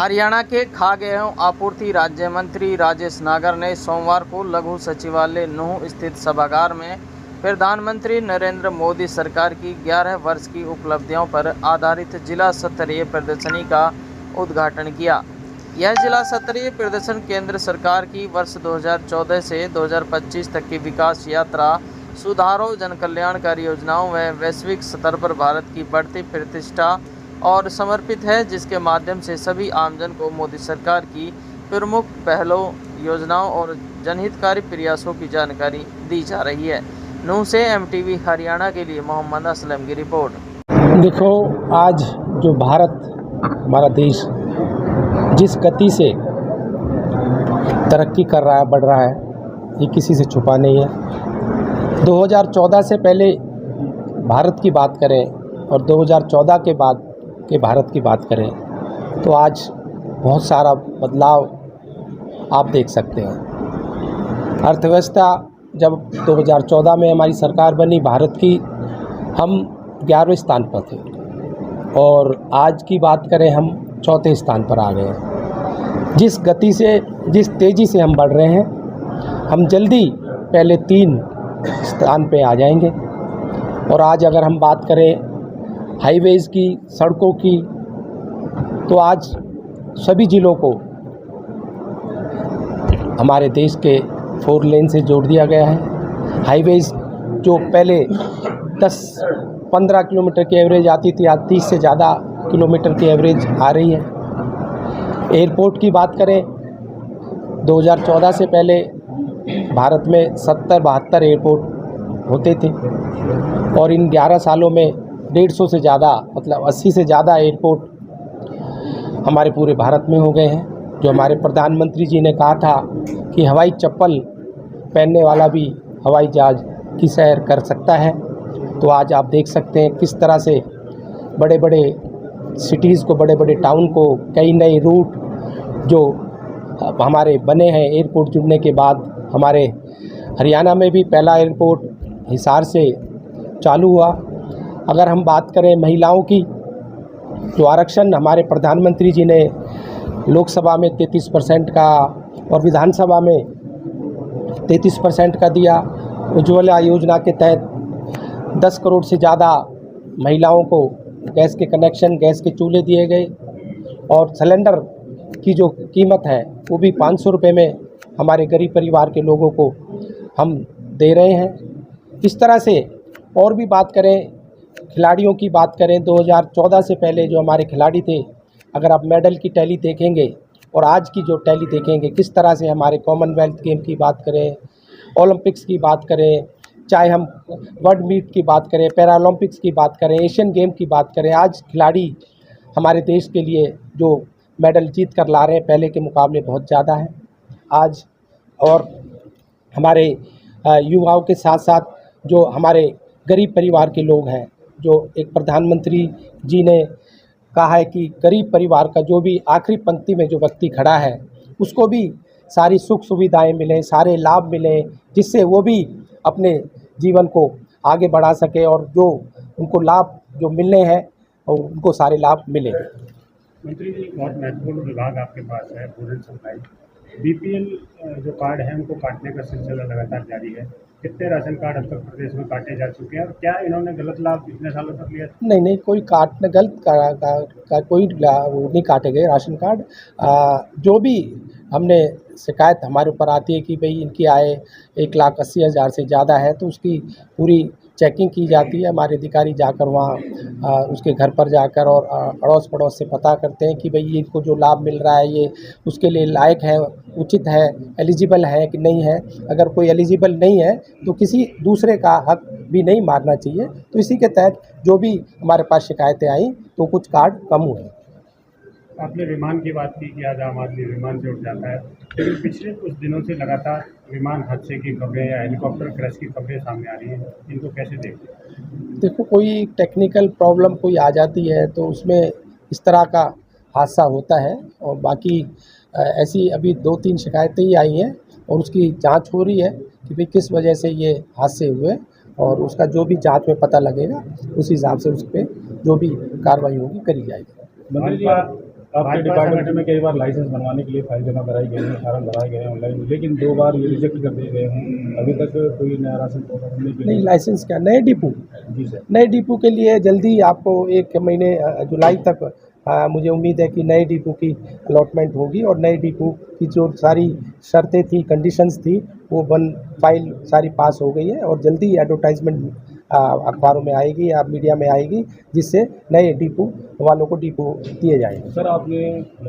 हरियाणा के खाद्य एवं आपूर्ति राज्य मंत्री राजेश नागर ने सोमवार को लघु सचिवालय नूंह स्थित सभागार में प्रधानमंत्री नरेंद्र मोदी सरकार की 11 वर्ष की उपलब्धियों पर आधारित जिला स्तरीय प्रदर्शनी का उद्घाटन किया। यह जिला स्तरीय प्रदर्शन केंद्र सरकार की वर्ष 2014 से 2025 तक की विकास यात्रा, सुधारों, जनकल्याणकारी योजनाओं व वैश्विक स्तर पर भारत की बढ़ती प्रतिष्ठा और समर्पित है, जिसके माध्यम से सभी आमजन को मोदी सरकार की प्रमुख पहलों, योजनाओं और जनहितकारी प्रयासों की जानकारी दी जा रही है। नूंह से एमटीवी हरियाणा के लिए मोहम्मद असलम की रिपोर्ट। देखो, आज जो भारत हमारा देश जिस गति से तरक्की कर रहा है, बढ़ रहा है, ये किसी से छुपा नहीं है। 2014 से पहले भारत की बात करें और 2014 के बाद के भारत की बात करें तो आज बहुत सारा बदलाव आप देख सकते हैं। अर्थव्यवस्था जब 2014 में हमारी सरकार बनी भारत की, हम 11वें स्थान पर थे और आज की बात करें हम 4थे स्थान पर आ गए हैं। जिस गति से, जिस तेज़ी से हम बढ़ रहे हैं, हम जल्दी पहले 3 स्थान पे आ जाएंगे। और आज अगर हम बात करें हाईवेज़ की, सड़कों की, तो आज सभी ज़िलों को हमारे देश के 4 लेन से जोड़ दिया गया है। हाईवेज़ जो पहले 10-15 किलोमीटर की एवरेज आती थी, आज 30 से ज़्यादा किलोमीटर की एवरेज आ रही है। एयरपोर्ट की बात करें, 2014 से पहले भारत में 70-72 एयरपोर्ट होते थे और इन 11 सालों में 150 से ज़्यादा, मतलब 80 से ज़्यादा एयरपोर्ट हमारे पूरे भारत में हो गए हैं। जो हमारे प्रधानमंत्री जी ने कहा था कि हवाई चप्पल पहनने वाला भी हवाई जहाज़ की सैर कर सकता है, तो आज आप देख सकते हैं किस तरह से बड़े बड़े सिटीज़ को, बड़े बड़े टाउन को कई नए रूट जो हमारे बने हैं एयरपोर्ट जुड़ने के बाद। हमारे हरियाणा में भी पहला एयरपोर्ट हिसार से चालू हुआ। अगर हम बात करें महिलाओं की, जो आरक्षण हमारे प्रधानमंत्री जी ने लोकसभा में 33% का और विधानसभा में 33% का दिया। उज्ज्वला योजना के तहत 10 करोड़ से ज़्यादा महिलाओं को गैस के कनेक्शन, गैस के चूल्हे दिए गए और सिलेंडर की जो कीमत है वो भी 500 रुपये में हमारे गरीब परिवार के लोगों को हम दे रहे हैं। इस तरह से और भी बात करें, खिलाड़ियों की बात करें, 2014 से पहले जो हमारे खिलाड़ी थे, अगर आप मेडल की टैली देखेंगे और आज की जो टैली देखेंगे, किस तरह से हमारे कॉमनवेल्थ गेम की बात करें, ओलंपिक्स की बात करें, चाहे हम वर्ल्ड मीट की बात करें, पैरा ओलंपिक्स की बात करें, एशियन गेम की बात करें, आज खिलाड़ी हमारे देश के लिए जो मेडल जीत कर ला रहे हैं पहले के मुकाबले बहुत ज़्यादा है आज। और हमारे युवाओं के साथ साथ जो हमारे गरीब परिवार के लोग हैं, जो एक प्रधानमंत्री जी ने कहा है कि गरीब परिवार का जो भी आखिरी पंक्ति में जो व्यक्ति खड़ा है उसको भी सारी सुख सुविधाएं मिलें, सारे लाभ मिलें, जिससे वो भी अपने जीवन को आगे बढ़ा सके और जो उनको लाभ जो मिलने हैं और उनको सारे लाभ मिलेंगे। मंत्री जी, बहुत महत्वपूर्ण विभाग आपके पास है, भोजन सप्लाई। बीपीएल जो कार्ड है उनको काटने का सिलसिला लगातार जारी है। कितने राशन कार्ड अब तक प्रदेश में काटे जा चुके हैं और क्या इन्होंने गलत लाभ इतने सालों तक लिया? नहीं, कोई काटने गलत कोई वो नहीं काटे गए राशन कार्ड। जो भी हमने शिकायत हमारे ऊपर आती है कि भाई इनकी आय 1,80,000 से ज़्यादा है, तो उसकी पूरी चेकिंग की जाती है। हमारे अधिकारी जाकर वहाँ उसके घर पर जाकर और अड़ोस पड़ोस से पता करते हैं कि भाई इनको जो लाभ मिल रहा है ये उसके लिए लायक है, उचित है, एलिजिबल है कि नहीं है। अगर कोई एलिजिबल नहीं है तो किसी दूसरे का हक भी नहीं मारना चाहिए। तो इसी के तहत जो भी हमारे पास शिकायतें आई तो कुछ कार्ड कम हुए। आपने विमान की बात की कि आज आम आदमी विमान से उठ जाता है, लेकिन पिछले कुछ दिनों से लगातार विमान हादसे की खबरें या हेलीकॉप्टर क्रैश की खबरें सामने आ रही हैं, इनको कैसे देखते हैं? देखो, कोई टेक्निकल प्रॉब्लम कोई आ जाती है तो उसमें इस तरह का हादसा होता है और बाकी ऐसी अभी 2-3 शिकायतें ही आई हैं और उसकी जांच हो रही है कि भाई किस वजह से ये हादसे हुए और उसका जो भी जांच में पता लगेगा उस हिसाब से उस पर जो भी कार्रवाई होगी करी जाएगी। आपके भाजपा डिपार्टमेंट संगठन में कई बार लाइसेंस बनवाने के लिए फाइल जमा कराई गई है, फार्म भराए गए हैं ऑनलाइन, लेकिन 2 बार ये रिजेक्ट कर दिए गए हैं। अभी तक कोई नया राशन पहुंचाने के नहीं, लिए। लाइसेंस क्या, नए डिपो जी सर। नए डिपो के लिए जल्दी आपको 1 महीने जुलाई तक मुझे उम्मीद है कि नए डिपो की अलॉटमेंट होगी और नए डिपो की जो सारी शर्तें थी, कंडीशंस थी, वो फाइल सारी पास हो गई है और जल्दी एडवर्टाइजमेंट अखबारों में आएगी या मीडिया में आएगी, जिससे नए डिपो वालों को डिपो दिए जाएंगे। सर आपने